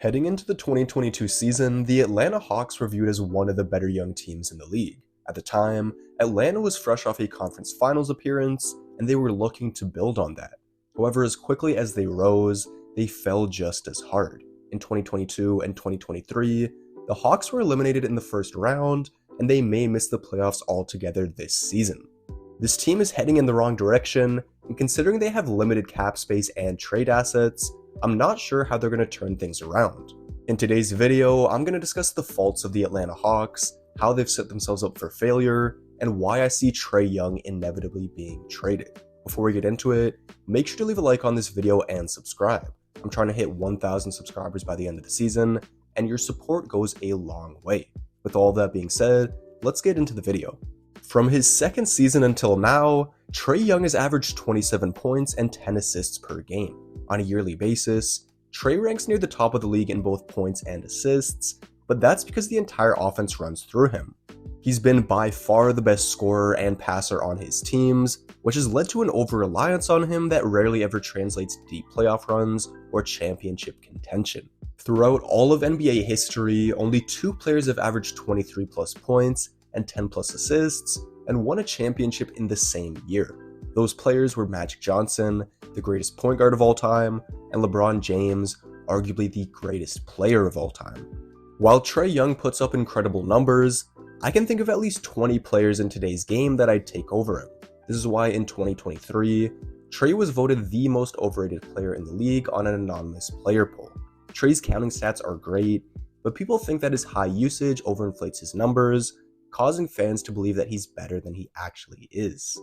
Heading into the 2022 season, the Atlanta Hawks were viewed as one of the better young teams in the league. At the time, Atlanta was fresh off a conference finals appearance, and they were looking to build on that. However, as quickly as they rose, they fell just as hard. In 2022 and 2023, the Hawks were eliminated in the first round, and they may miss the playoffs altogether this season. This team is heading in the wrong direction, and considering they have limited cap space and trade assets, I'm not sure how they're going to turn things around. In today's video, I'm going to discuss the faults of the Atlanta Hawks, how they've set themselves up for failure, and why I see Trae Young inevitably being traded. Before we get into it, make sure to leave a like on this video and subscribe. I'm trying to hit 1,000 subscribers by the end of the season, and your support goes a long way. With all that being said, let's get into the video. From his second season until now, Trae Young has averaged 27 points and 10 assists per game. On a yearly basis, Trae ranks near the top of the league in both points and assists, but that's because the entire offense runs through him. He's been by far the best scorer and passer on his teams, which has led to an over-reliance on him that rarely ever translates to deep playoff runs or championship contention. Throughout all of NBA history, only 2 players have averaged 23 plus points and 10 plus assists and won a championship in the same year. Those players were Magic Johnson, the greatest point guard of all time, and LeBron James, arguably the greatest player of all time. While Trae Young puts up incredible numbers, I can think of at least 20 players in today's game that I'd take over him. This is why in 2023, Trae was voted the most overrated player in the league on an anonymous player poll. Trae's counting stats are great, but people think that his high usage overinflates his numbers, causing fans to believe that he's better than he actually is.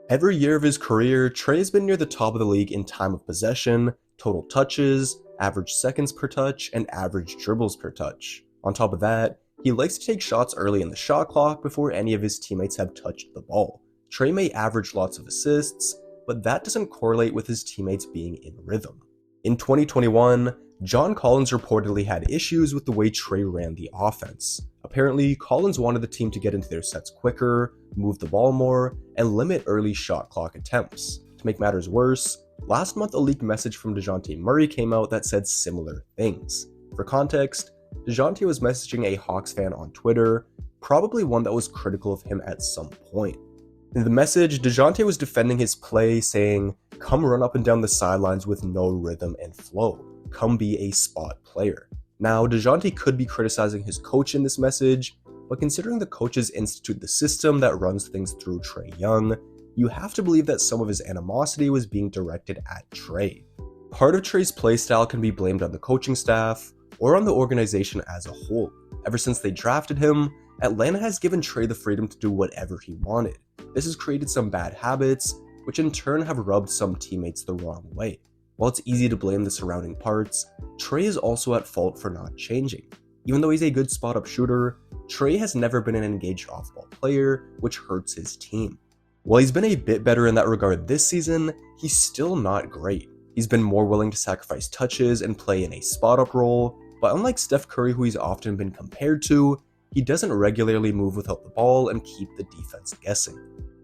Every year of his career, Trae has been near the top of the league in time of possession, total touches, average seconds per touch, and average dribbles per touch. On top of that, he likes to take shots early in the shot clock before any of his teammates have touched the ball. Trae may average lots of assists, but that doesn't correlate with his teammates being in rhythm. In 2021, John Collins reportedly had issues with the way Trae ran the offense. Apparently, Collins wanted the team to get into their sets quicker, move the ball more, and limit early shot clock attempts. To make matters worse, last month a leaked message from Deonte Murray came out that said similar things. For context, Deonte was messaging a Hawks fan on Twitter, probably one that was critical of him at some point. In the message, Deonte was defending his play, saying, "Come run up and down the sidelines with no rhythm and flow. Come be a spot player." Now, Deonte could be criticizing his coach in this message, but considering the coaches institute the system that runs things through Trae Young, you have to believe that some of his animosity was being directed at Trae. Part of Trae's playstyle can be blamed on the coaching staff, or on the organization as a whole. Ever since they drafted him, Atlanta has given Trae the freedom to do whatever he wanted. This has created some bad habits, which in turn have rubbed some teammates the wrong way. While it's easy to blame the surrounding parts, Trae is also at fault for not changing. Even though he's a good spot-up shooter, Trae has never been an engaged off-ball player, which hurts his team. While he's been a bit better in that regard this season, he's still not great. He's been more willing to sacrifice touches and play in a spot-up role, but unlike Steph Curry, who he's often been compared to, he doesn't regularly move without the ball and keep the defense guessing.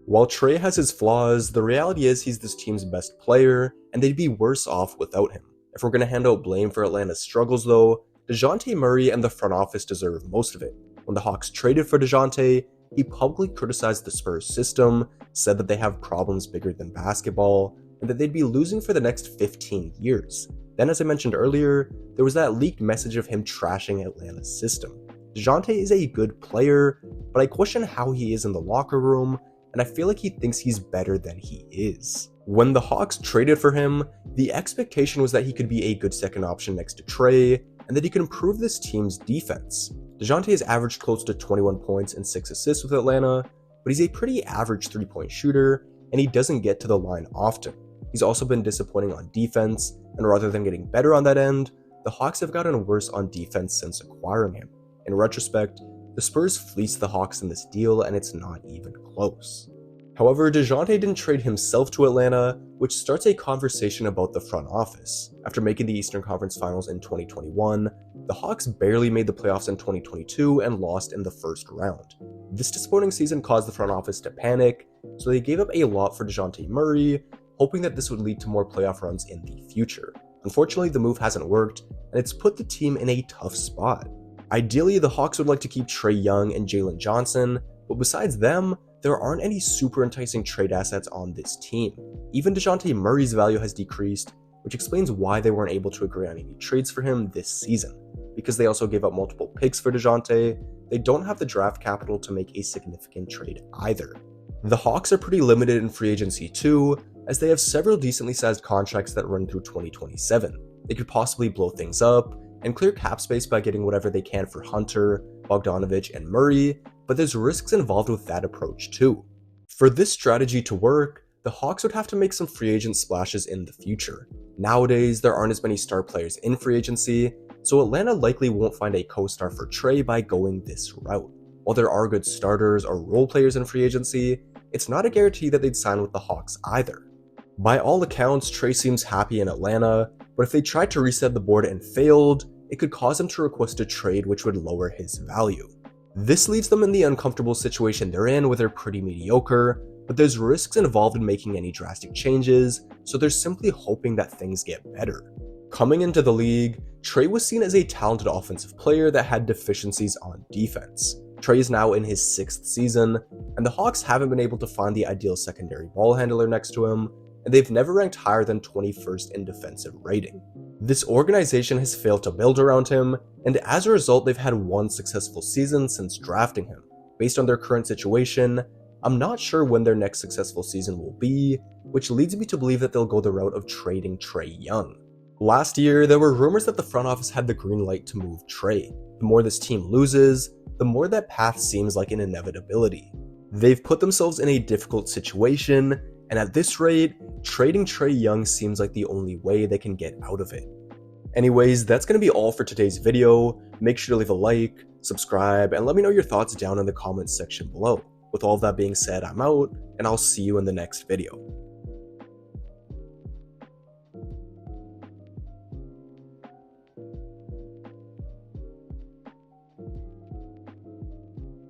While Trae has his flaws, the reality is he's this team's best player, and they'd be worse off without him. If we're going to hand out blame for Atlanta's struggles though, Deonte Murray and the front office deserve most of it. When the Hawks traded for Deonte, he publicly criticized the Spurs system, said that they have problems bigger than basketball, and that they'd be losing for the next 15 years. Then, as I mentioned earlier, there was that leaked message of him trashing Atlanta's system. Deonte is a good player, but I question how he is in the locker room, and I feel like he thinks he's better than he is. When the Hawks traded for him, the expectation was that he could be a good second option next to Trae, and that he could improve this team's defense. Deonte has averaged close to 21 points and 6 assists with Atlanta, but he's a pretty average 3-point shooter, and he doesn't get to the line often. He's also been disappointing on defense, and rather than getting better on that end, the Hawks have gotten worse on defense since acquiring him. In retrospect, the Spurs fleeced the Hawks in this deal, and it's not even close. However, Deonte didn't trade himself to Atlanta, which starts a conversation about the front office. After making the Eastern Conference Finals in 2021, the Hawks barely made the playoffs in 2022 and lost in the first round. This disappointing season caused the front office to panic, so they gave up a lot for Deonte Murray, hoping that this would lead to more playoff runs in the future. Unfortunately, the move hasn't worked, and it's put the team in a tough spot. Ideally, the Hawks would like to keep Trae Young and Jalen Johnson, but besides them, there aren't any super enticing trade assets on this team. Even Deonte Murray's value has decreased, which explains why they weren't able to agree on any trades for him this season. Because they also gave up multiple picks for Dejounte, they don't have the draft capital to make a significant trade either. The Hawks are pretty limited in free agency too, as they have several decently sized contracts that run through 2027. They could possibly blow things up and clear cap space by getting whatever they can for Hunter, Bogdanovich, and Murray, but there's risks involved with that approach too. For this strategy to work, the Hawks would have to make some free agent splashes in the future. Nowadays, there aren't as many star players in free agency, so Atlanta likely won't find a co-star for Trae by going this route. While there are good starters or role players in free agency, it's not a guarantee that they'd sign with the Hawks either. By all accounts, Trae seems happy in Atlanta, but if they tried to reset the board and failed, it could cause him to request a trade which would lower his value. This leaves them in the uncomfortable situation they're in where they're pretty mediocre, but there's risks involved in making any drastic changes, so they're simply hoping that things get better. Coming into the league, Trae was seen as a talented offensive player that had deficiencies on defense. Trae is now in his 6th season, and the Hawks haven't been able to find the ideal secondary ball handler next to him, and they've never ranked higher than 21st in defensive rating. This organization has failed to build around him, and as a result, they've had one successful season since drafting him. Based on their current situation, I'm not sure when their next successful season will be, which leads me to believe that they'll go the route of trading Trae Young. Last year, there were rumors that the front office had the green light to move Trae. The more this team loses, the more that path seems like an inevitability. They've put themselves in a difficult situation, and at this rate, trading Trae Young seems like the only way they can get out of it. Anyways, that's going to be all for today's video. Make sure to leave a like, subscribe, and let me know your thoughts down in the comments section below. With all of that being said, I'm out, and I'll see you in the next video.